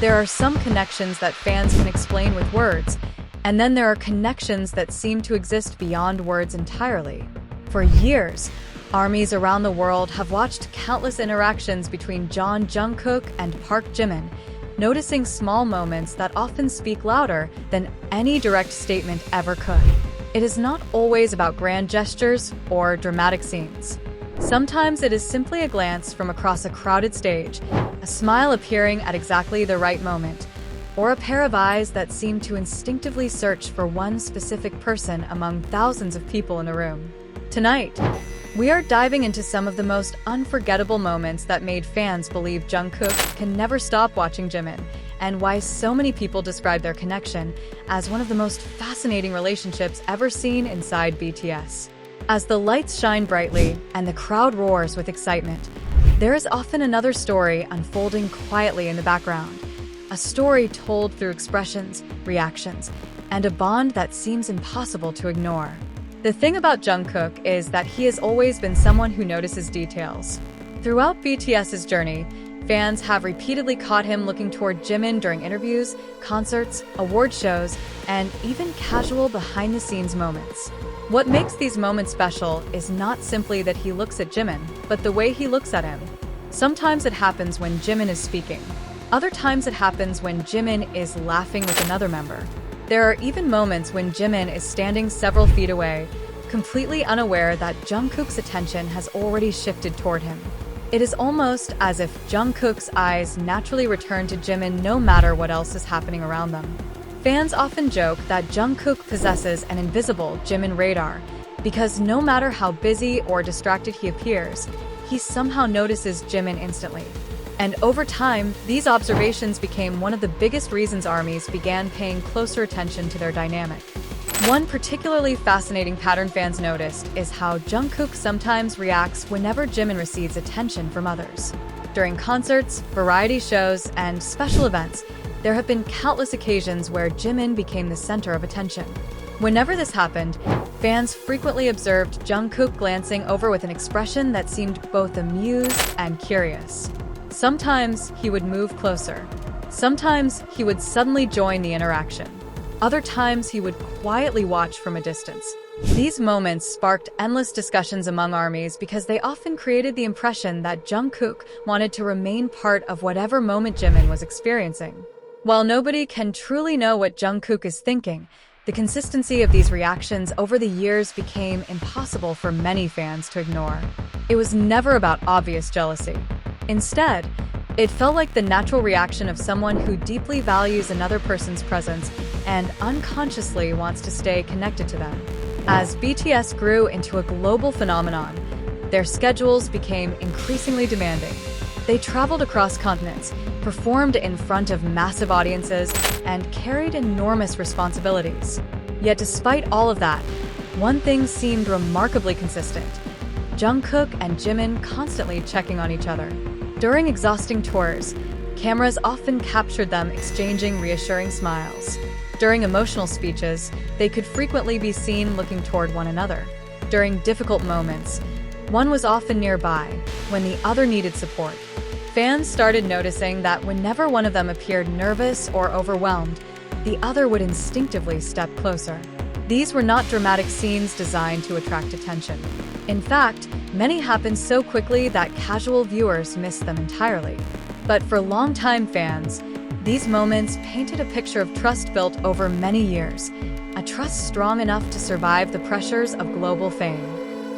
There are some connections that fans can explain with words, and then there are connections that seem to exist beyond words entirely. For years, armies around the world have watched countless interactions between Jungkook and Park Jimin, noticing small moments that often speak louder than any direct statement ever could. It is not always about grand gestures or dramatic scenes. Sometimes it is simply a glance from across a crowded stage, a smile appearing at exactly the right moment, or a pair of eyes that seem to instinctively search for one specific person among thousands of people in a room. Tonight, we are diving into some of the most unforgettable moments that made fans believe Jungkook can never stop watching Jimin, and why so many people describe their connection as one of the most fascinating relationships ever seen inside BTS. As the lights shine brightly and the crowd roars with excitement, there is often another story unfolding quietly in the background. A story told through expressions, reactions, and a bond that seems impossible to ignore. The thing about Jungkook is that he has always been someone who notices details. Throughout BTS's journey, fans have repeatedly caught him looking toward Jimin during interviews, concerts, award shows, and even casual behind-the-scenes moments. What makes these moments special is not simply that he looks at Jimin, but the way he looks at him. Sometimes it happens when Jimin is speaking. Other times it happens when Jimin is laughing with another member. There are even moments when Jimin is standing several feet away, completely unaware that Jungkook's attention has already shifted toward him. It is almost as if Jungkook's eyes naturally return to Jimin no matter what else is happening around them. Fans often joke that Jungkook possesses an invisible Jimin radar, because no matter how busy or distracted he appears, he somehow notices Jimin instantly. And over time, these observations became one of the biggest reasons armies began paying closer attention to their dynamic. One particularly fascinating pattern fans noticed is how Jungkook sometimes reacts whenever Jimin receives attention from others. During concerts, variety shows, and special events, there have been countless occasions where Jimin became the center of attention. Whenever this happened, fans frequently observed Jungkook glancing over with an expression that seemed both amused and curious. Sometimes he would move closer. Sometimes he would suddenly join the interaction. Other times he would quietly watch from a distance. These moments sparked endless discussions among armies because they often created the impression that Jungkook wanted to remain part of whatever moment Jimin was experiencing. While nobody can truly know what Jungkook is thinking, the consistency of these reactions over the years became impossible for many fans to ignore. It was never about obvious jealousy. Instead, it felt like the natural reaction of someone who deeply values another person's presence and unconsciously wants to stay connected to them. As BTS grew into a global phenomenon, their schedules became increasingly demanding. They traveled across continents, performed in front of massive audiences, and carried enormous responsibilities. Yet despite all of that, one thing seemed remarkably consistent: Jungkook and Jimin constantly checking on each other. During exhausting tours, cameras often captured them exchanging reassuring smiles. During emotional speeches, they could frequently be seen looking toward one another. During difficult moments, one was often nearby when the other needed support. Fans started noticing that whenever one of them appeared nervous or overwhelmed, the other would instinctively step closer. These were not dramatic scenes designed to attract attention. In fact, many happened so quickly that casual viewers missed them entirely. But for longtime fans, these moments painted a picture of trust built over many years, a trust strong enough to survive the pressures of global fame.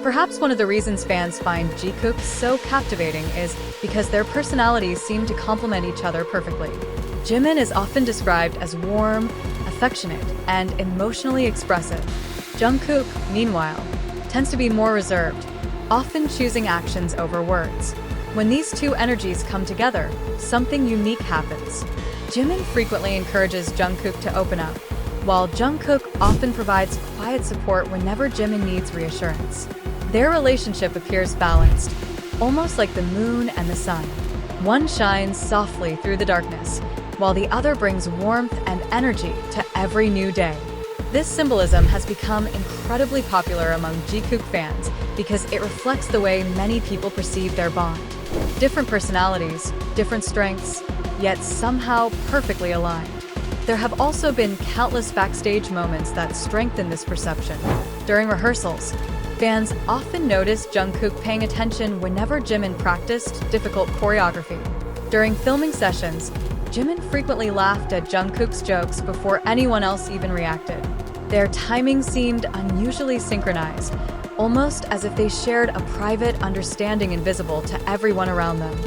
Perhaps one of the reasons fans find JiKook so captivating is because their personalities seem to complement each other perfectly. Jimin is often described as warm, affectionate, and emotionally expressive. Jungkook, meanwhile, tends to be more reserved, often choosing actions over words. When these two energies come together, something unique happens. Jimin frequently encourages Jungkook to open up, while Jungkook often provides quiet support whenever Jimin needs reassurance. Their relationship appears balanced, almost like the moon and the sun. One shines softly through the darkness, while the other brings warmth and energy to every new day. This symbolism has become incredibly popular among JiKook fans because it reflects the way many people perceive their bond. Different personalities, different strengths, yet somehow perfectly aligned. There have also been countless backstage moments that strengthen this perception. During rehearsals, fans often noticed Jungkook paying attention whenever Jimin practiced difficult choreography. During filming sessions, Jimin frequently laughed at Jungkook's jokes before anyone else even reacted. Their timing seemed unusually synchronized, almost as if they shared a private understanding invisible to everyone around them.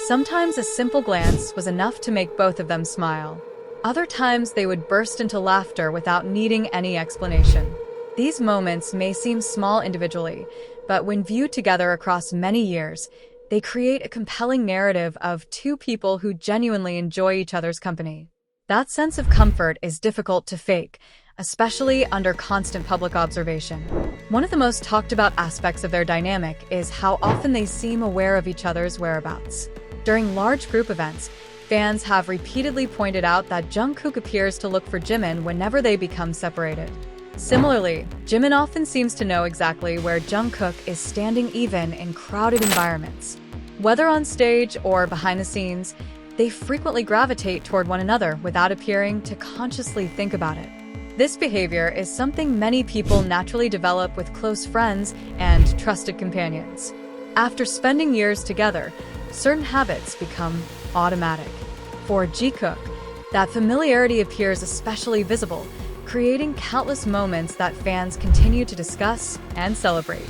Sometimes a simple glance was enough to make both of them smile. Other times they would burst into laughter without needing any explanation. These moments may seem small individually, but when viewed together across many years, they create a compelling narrative of two people who genuinely enjoy each other's company. That sense of comfort is difficult to fake, especially under constant public observation. One of the most talked about aspects of their dynamic is how often they seem aware of each other's whereabouts. During large group events, fans have repeatedly pointed out that Jungkook appears to look for Jimin whenever they become separated. Similarly, Jimin often seems to know exactly where Jungkook is standing even in crowded environments. Whether on stage or behind the scenes, they frequently gravitate toward one another without appearing to consciously think about it. This behavior is something many people naturally develop with close friends and trusted companions. After spending years together, certain habits become automatic. For JiKook, that familiarity appears especially visible, creating countless moments that fans continue to discuss and celebrate.